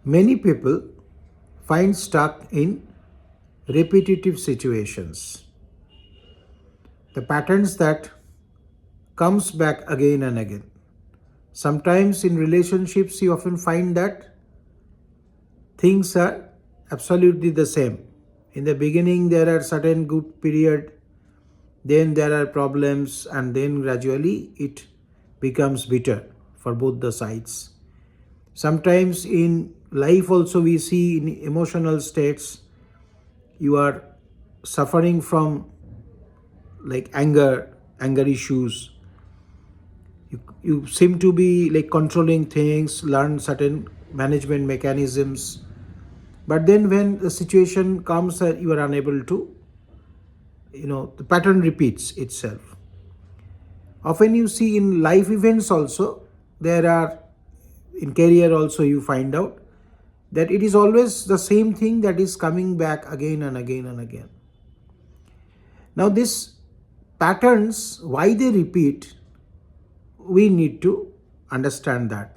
Many people find stuck in repetitive situations, the patterns that comes back again and again. Sometimes in relationships you often find that things are absolutely the same. In the beginning there are certain good period, then there are problems, and then gradually it becomes bitter for both the sides. Sometimes in life also we see in emotional states you are suffering from like anger issues. You seem to be like controlling things, learn certain management mechanisms, but then when the situation comes that you are unable to, the pattern repeats itself. Often you see in life events also, there are in career also you find out that it is always the same thing that is coming back again and again and again. Now these patterns, why they repeat, we need to understand that.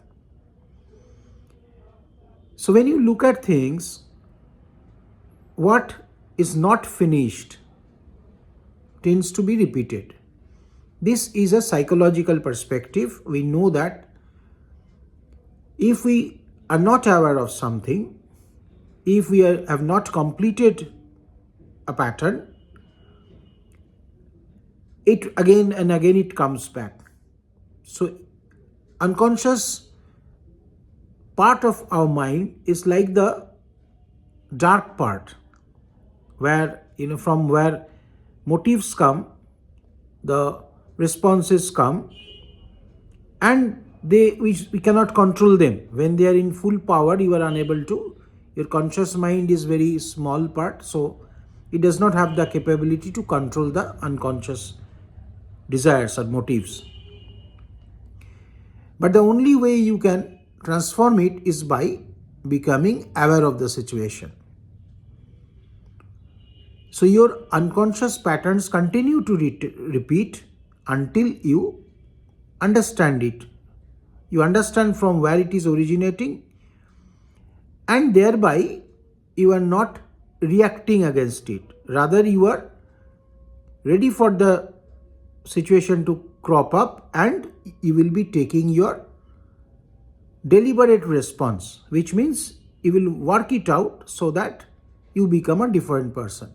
So when you look at things, what is not finished tends to be repeated. This is a psychological perspective. We know that if we are not aware of something, if we have not completed a pattern, it again and again it comes back. So unconscious part of our mind is like the dark part where from where motives come, the responses come, and we cannot control them. When they are in full power, you are unable to. Your conscious mind is very small part, so it does not have the capability to control the unconscious desires or motives. But the only way you can transform it is by becoming aware of the situation. So your unconscious patterns continue to repeat until you understand it. You understand from where it is originating, and thereby you are not reacting against it. Rather, you are ready for the situation to crop up, and you will be taking your deliberate response, which means you will work it out so that you become a different person.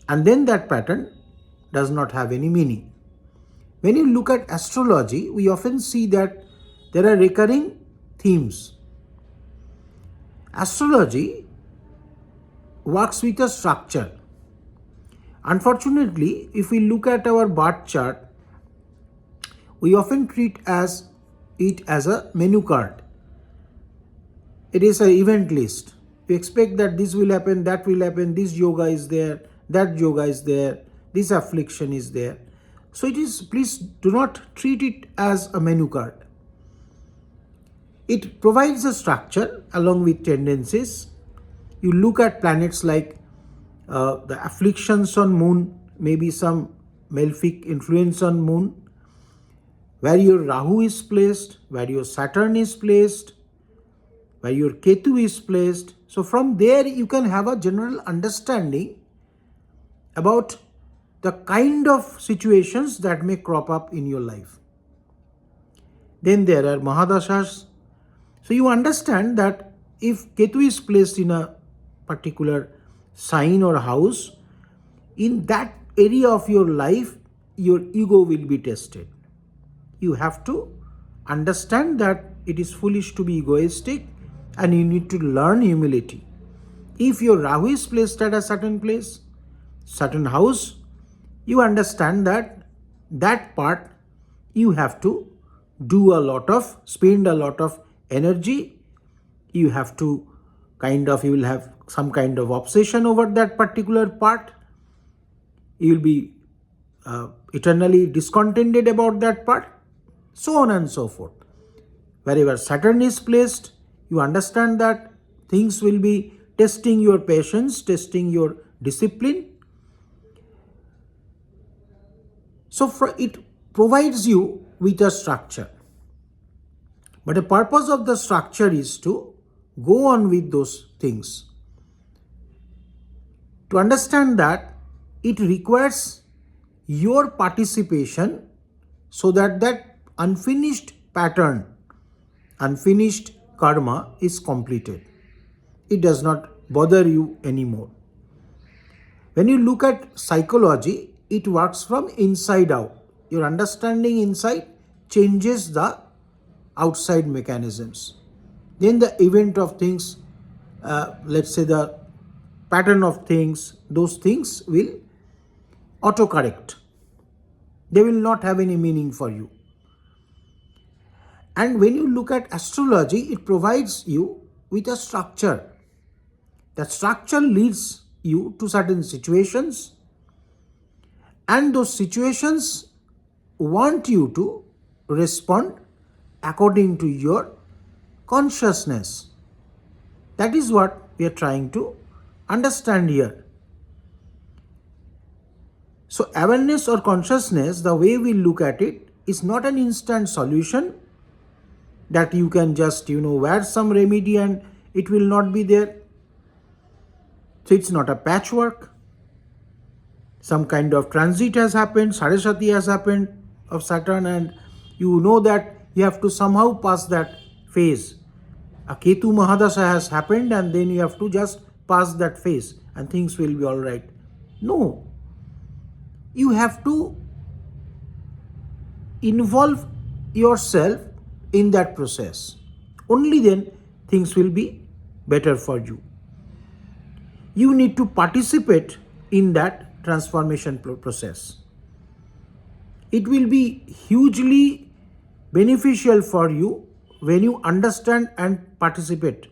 And then that pattern does not have any meaning. When you look at astrology, we often see that there are recurring themes. Astrology works with a structure. Unfortunately, if we look at our birth chart, we often treat it as a menu card. It is an event list. We expect that this will happen, that will happen, this yoga is there, that yoga is there, this affliction is there. So please do not treat it as a menu card. It provides a structure along with tendencies. You look at planets like the afflictions on moon, maybe some malefic influence on moon, where your Rahu is placed, where your Saturn is placed, where your Ketu is placed. So from there you can have a general understanding about the kind of situations that may crop up in your life. Then there are Mahadashas. So you understand that if Ketu is placed in a particular sign or house, in that area of your life, your ego will be tested. You have to understand that it is foolish to be egoistic, and you need to learn humility. If your Rahu is placed at a certain place, certain house, you understand that part you have to spend a lot of energy. You have to you will have some kind of obsession over that particular part. You will be eternally discontented about that part, so on and so forth. Wherever Saturn is placed, you understand that things will be testing your patience, testing your discipline. So it provides you with a structure. But the purpose of the structure is to go on with those things. To understand that, it requires your participation so that that unfinished pattern, unfinished karma is completed. It does not bother you anymore. When you look at psychology, it works from inside out. Your understanding inside changes the outside mechanisms. Then the event of things, let's say the pattern of things, those things will autocorrect. They will not have any meaning for you. And when you look at astrology, it provides you with a structure. That structure leads you to certain situations, and those situations want you to respond according to your consciousness. That is what we are trying to understand here. So awareness or consciousness, the way we look at it, is not an instant solution that you can just, wear some remedy and it will not be there. So it's not a patchwork. Some kind of transit has happened, Saraswati has happened of Saturn, and you know that you have to somehow pass that phase. A Ketu Mahadasha has happened and then you have to just pass that phase and things will be all right. No. You have to involve yourself in that process. Only then things will be better for you. You need to participate in that transformation process. It will be hugely beneficial for you when you understand and participate.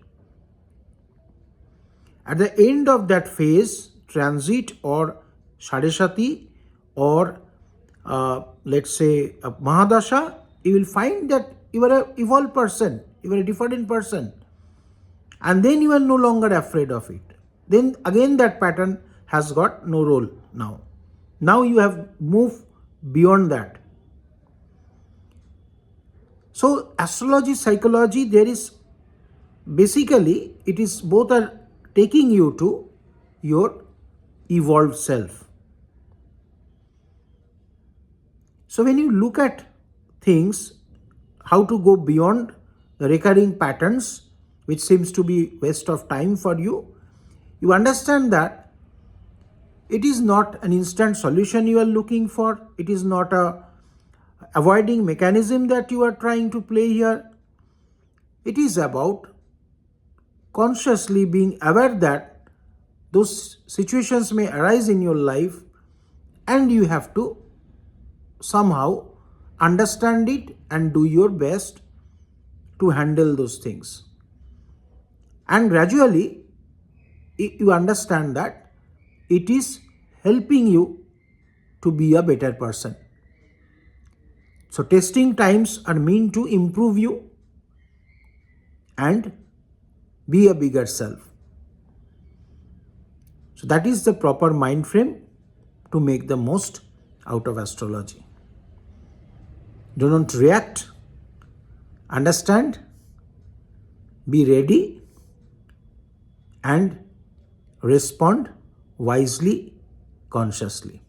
At the end of that phase, transit or Saraswati or let's say a Mahadasha, you will find that you are an evolved person, you are a different person, and then you are no longer afraid of it. Then again that pattern has got no role now. Now you have moved beyond that. So astrology, psychology, there is basically, it is both are taking you to your evolved self. So when you look at things, how to go beyond the recurring patterns, which seems to be waste of time for you, you understand that it is not an instant solution you are looking for. It is not a avoiding mechanism that you are trying to play here. It is about consciously being aware that those situations may arise in your life and you have to somehow understand it and do your best to handle those things. And gradually you understand that it is helping you to be a better person. So testing times are meant to improve you and be a bigger self. So that is the proper mind frame to make the most out of astrology. Do not react, understand, be ready, and respond wisely, consciously.